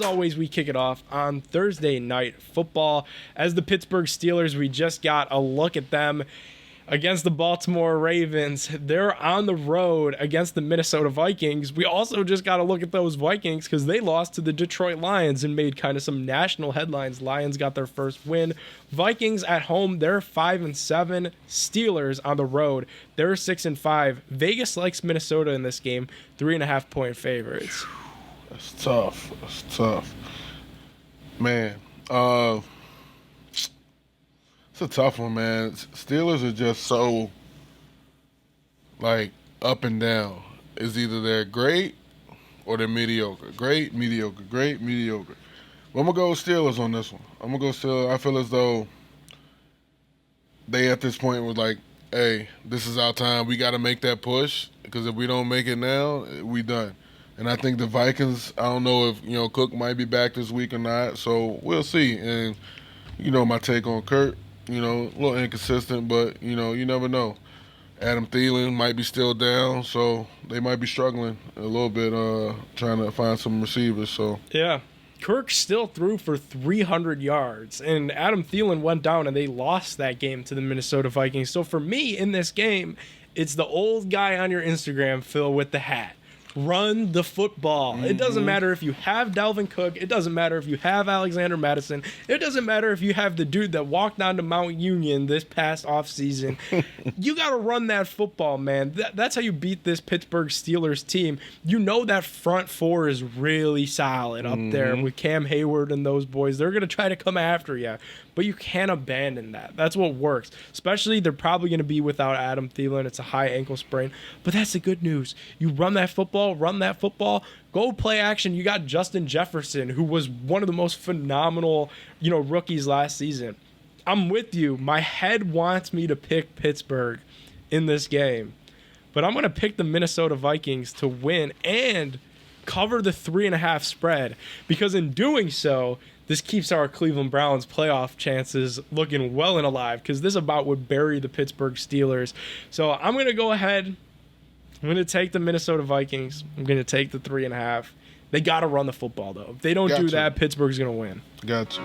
as always, we kick it off on Thursday Night Football. As the Pittsburgh Steelers, we just got a look at them against the Baltimore Ravens. They're on the road against the Minnesota Vikings. We also just got to look at those Vikings because they lost to the Detroit Lions and made kind of some national headlines. Lions got their first win. Vikings at home, they're 5-7. Steelers on the road, they're 6-5. Vegas likes Minnesota in this game, 3.5-point favorites. That's tough. Man, it's a tough one, man. Steelers are just so, like, up and down. It's either they're great or they're mediocre. Great, mediocre, great, mediocre. But I'm going to go with Steelers on this one. I'm going to go Steelers. I feel as though they, at this point, were like, hey, this is our time. We got to make that push because if we don't make it now, we done. And I think the Vikings, I don't know if, Cook might be back this week or not. So we'll see. And, my take on Kurt. A little inconsistent, but, you never know. Adam Thielen might be still down, so they might be struggling a little bit trying to find some receivers. So yeah, Kirk still threw for 300 yards, and Adam Thielen went down, and they lost that game to the Minnesota Vikings. So for me, in this game, it's the old guy on your Instagram, Phil, with the hat. Run the football. Mm-hmm. It doesn't matter if you have Dalvin Cook. It doesn't matter if you have Alexander Madison. It doesn't matter if you have the dude that walked onto Mount Union this past offseason. You got to run that football, man. That's how you beat this Pittsburgh Steelers team. That front four is really solid up there with Cam Hayward and those boys. They're going to try to come after you, but you can't abandon that. That's what works. Especially, they're probably going to be without Adam Thielen. It's a high ankle sprain, but that's the good news. You run that football, go play action. You got Justin Jefferson, who was one of the most phenomenal, rookies last season. I'm with you. My head wants me to pick Pittsburgh in this game, but I'm going to pick the Minnesota Vikings to win and cover the 3.5 spread, because in doing so, this keeps our Cleveland Browns playoff chances looking well and alive, because this about would bury the Pittsburgh Steelers. So I'm going to go ahead. I'm going to take the Minnesota Vikings. I'm going to take the 3.5. They got to run the football, though. If they don't do that, Pittsburgh's going to win. Got you.